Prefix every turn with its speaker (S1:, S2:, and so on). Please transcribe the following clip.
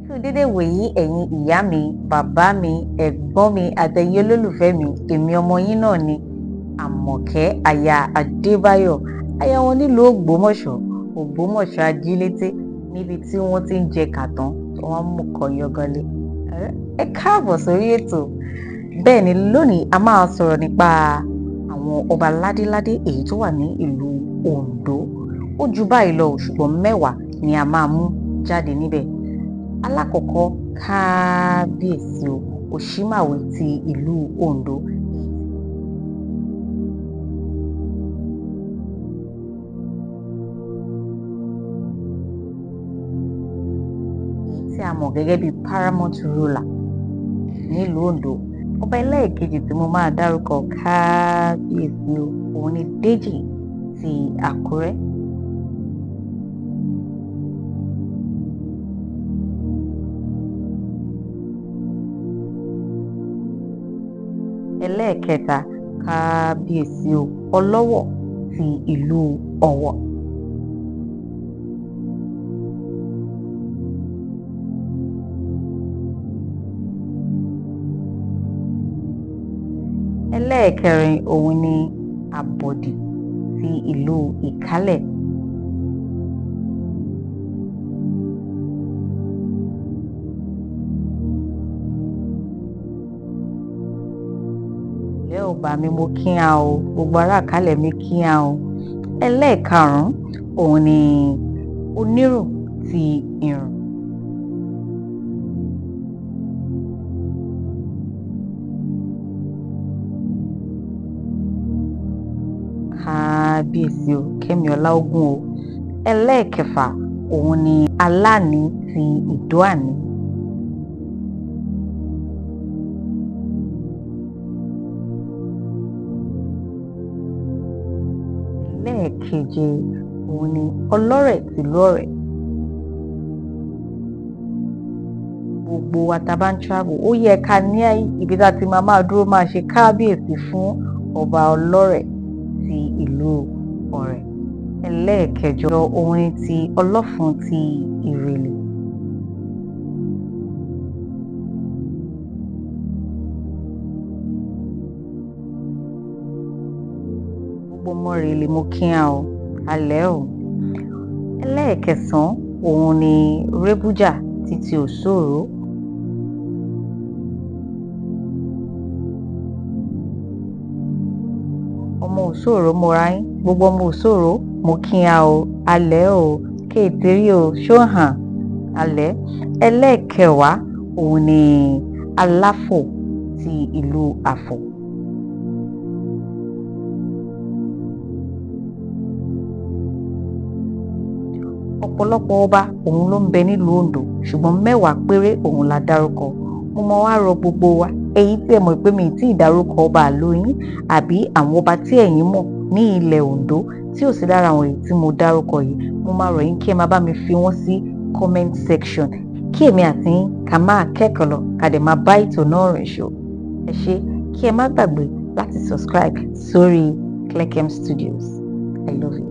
S1: kú dédé wòyí ẹ̀yin ìyá mi, bàbá mi, ẹ̀gbọ́n mi àtẹ̀yin olólùfẹ́ mi. Èmi ọmọ yín náà ni Àmọ̀kẹ́ aya Adébáyọ̀, aya wọn nílùú Ògbómọ̀ṣọ́ ajílété, níbi tí wọ́n ti ń jẹ kàtán tí wọ́n mú kọ yọgọlé. Ẹ káàbọ̀ sórí ètò. Bẹ́ẹ̀ ni lónìí a máa sọ̀rọ̀ nípa àwọn ọba ládéládé èyí tó wà ní ìlú Ondo. Ó ju báyìí lọ ṣùgbọ́n mẹ́wàá ni a máa mú jáde níbẹ̀. Alákọ̀ọ́kọ́, kábíyèsí Òṣímàwé ti ìlú Ondo. Tí a mọ̀ gẹ́gẹ́ bí paramount ruler nílùú Ondo. Ọba ẹlẹ́ẹ̀kejì tí mo máa dárúkọ kábíyèsí òun ni Déjì ti Àkúrẹ́. Ẹlẹ́ẹ̀kẹta, kábíyèsí Ọlọ́wọ̀ ti ìlú Ọ̀wọ̀. Ẹlẹ́ẹ̀kẹrin òun ni Àbọ̀dì ti ìlú Ìkálẹ̀. Ilé ọba mi mo kí á o, gbogbo ará Ìkálẹ̀ mi kí á o. Ẹlẹ́ẹ̀karùn-ún òun ni Onírù ti Ìrùn. Kábíyèsí Kẹ́mi Ọláógún o. Ẹlẹ́ẹ̀kẹfà òun ni Aláàní ti Ìdó-àní. Ẹlẹ́ẹ̀keje òun ni Ọlọ́rẹ̀ tìlú Ọ̀rẹ̀. Gbogbo wa tá bá ń travel ó yẹ ká ní ibi tá ti máa dúró máa ṣe kábíyèsí fún ọba Ọlọ́rẹ̀ ti ìlú Ọ̀rẹ̀. Ẹlẹ́ẹ̀kẹjọ òun ni ti Ọlọ́fun ti Ìrèlè. Gbogbo ọmọ Ìrèlè mo kí á o, alẹ́ o. Ẹlẹ́ẹ̀kẹsàn-án òun ni Rébújà títí Òṣòro. Ọmọ Òṣòro mo ra yín, gbogbo ọmọ Òṣòro mo kí á o, alẹ́ o, kéètérí o, ṣóhàn alẹ́. Ẹlẹ́ẹ̀kẹwàá òun ni Aláfò ti ìlú Àfò. Ọ̀pọ̀lọpọ̀ ọba òun ló ń bẹ nílùú Ondo ṣùgbọ́n mẹ́wàá péré òun la dárúkọ. Mo mọ wá rọ gbogbo wa èyí tí ẹ mọ̀ pé mi tí ì dárúkọ ọba àlóyìn àbí àwọn ọba tí ẹ̀yin mọ̀ ní ilẹ̀ Ondo tí ò sí lára àwọn èyí tí mo dárúkọ yìí, mo máa rọ̀ yín kí ẹ máa bá mi fi wọ́n sí comment section kí èmi àti yín ká máa kẹ́kọ̀ọ́ lọ ká dẹ̀ máa bá ètò náà rìn ṣó. Ẹ ṣé, kí ẹ má gbàgbé láti subscribe sórí Clechem Studios. I love you.